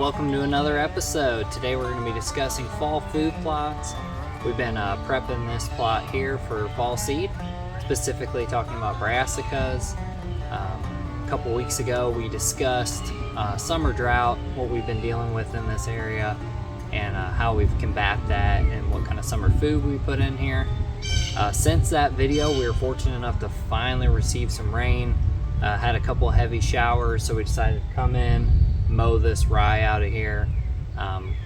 Welcome to another episode. Today we're going to be discussing fall food plots. We've been prepping this plot here for fall seed, specifically talking about brassicas. A couple weeks ago we discussed summer drought, what we've been dealing with in this area, and how we've combated that and what kind of summer food we put in here. Since that video, we were fortunate enough to finally receive some rain. Had a couple heavy showers, so we decided to come in, mow this rye out of here,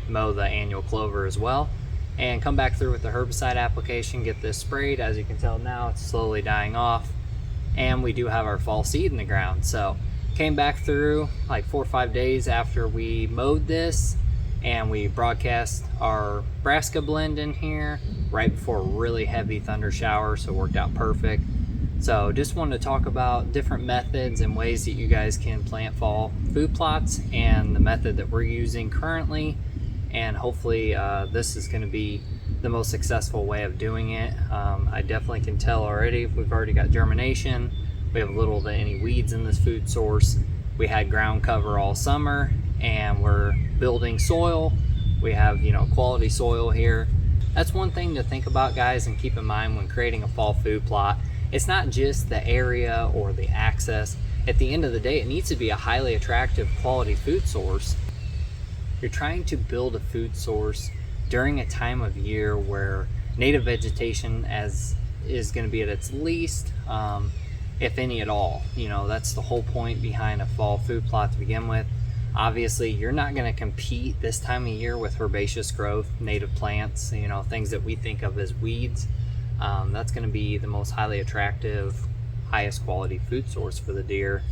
mow the annual clover as well, and come back through with the herbicide application, get this sprayed. As you can tell now, it's slowly dying off, and we do have our fall seed in the ground. So came back through like 4 or 5 days after we mowed this, and we broadcast our brassica blend in here right before a really heavy thunder shower, so it worked out perfect. So just wanted to talk about different methods and ways that you guys can plant fall food plots, and the method that we're using currently, and hopefully this is going to be the most successful way of doing it. I definitely can tell already we've already got germination. We have little to any weeds in this food source. We had ground cover all summer, and we're building soil. We have, quality soil here. That's one thing to think about, guys, and keep in mind when creating a fall food plot. It's not just the area or the access. At the end of the day, it needs to be a highly attractive quality food source. You're trying to build a food source during a time of year where native vegetation is going to be at its least, if any at all. That's the whole point behind a fall food plot to begin with. Obviously, you're not going to compete this time of year with herbaceous growth, native plants, things that we think of as weeds. That's going to be the most highly attractive, highest quality food source for the deer.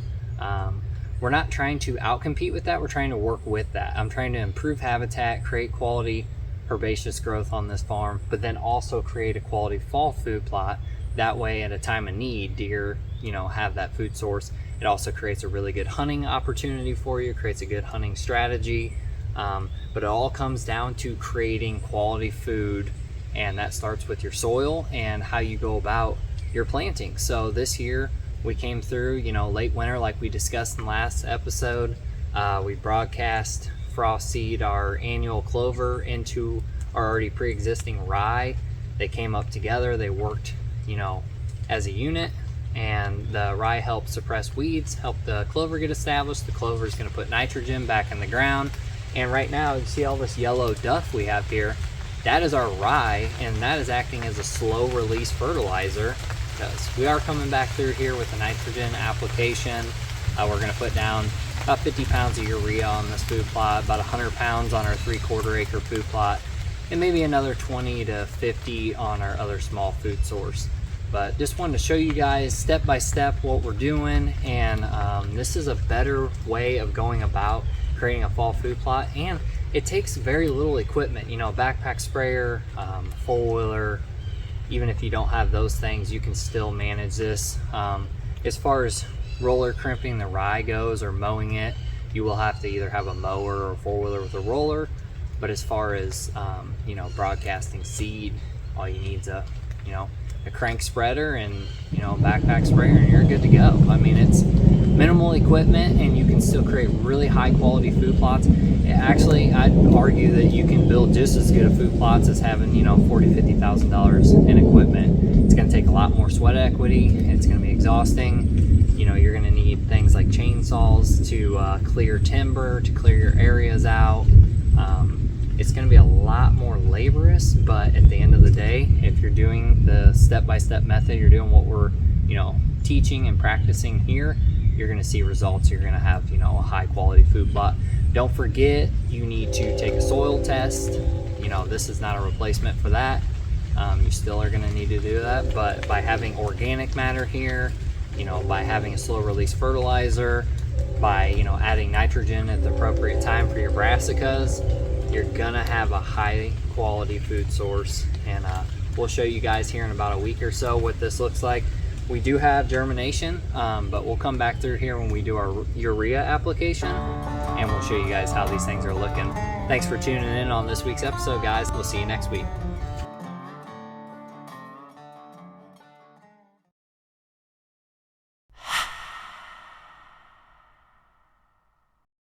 We're not trying to outcompete with that. We're trying to work with that. I'm trying to improve habitat, create quality herbaceous growth on this farm, but then also create a quality fall food plot. That way, at a time of need, deer, have that food source. It also creates a really good hunting opportunity for you, creates a good hunting strategy. But it all comes down to creating quality food, and that starts with your soil and how you go about your planting. So this year we came through, late winter, like we discussed in the last episode. We broadcast frost seed our annual clover into our already pre-existing rye. They came up together, they worked, as a unit, and the rye helped suppress weeds, helped the clover get established. The clover is going to put nitrogen back in the ground. And right now, you see all this yellow duff we have here. That is our rye, and that is acting as a slow release fertilizer, because we are coming back through here with a nitrogen application. We're going to put down about 50 pounds of urea on this food plot, about 100 pounds on our 3/4 acre food plot, and maybe another 20 to 50 on our other small food source. But just wanted to show you guys step by step what we're doing, and this is a better way of going about creating a fall food plot, and it takes very little equipment, backpack sprayer, four-wheeler. Even if you don't have those things, you can still manage this. As far as roller crimping the rye goes, or mowing it, you will have to either have a mower or a four-wheeler with a roller. But as far as broadcasting seed, all you need is a crank spreader and backpack sprayer, and you're good to go. I mean, it's minimal equipment, and you can still create really high quality food plots. Actually, I'd argue that you can build just as good of food plots as having $40,000-$50,000 in equipment. It's going to take a lot more sweat equity. It's going to be exhausting. You're going to need things like chainsaws to clear timber, to clear your areas out. It's going to be a lot more laborious, but at the end of the day, if you're doing the step-by-step method, you're doing what we're teaching and practicing here, you're going to see results. You're going to have a high quality food plot. Don't forget, you need to take a soil test. This is not a replacement for that. You still are going to need to do that, but by having organic matter here, by having a slow release fertilizer, by adding nitrogen at the appropriate time for your brassicas, you're gonna have a high quality food source. And we'll show you guys here in about a week or so what this looks like. We do have germination, but we'll come back through here when we do our urea application, and we'll show you guys how these things are looking. Thanks for tuning in on this week's episode, guys. We'll see you next week.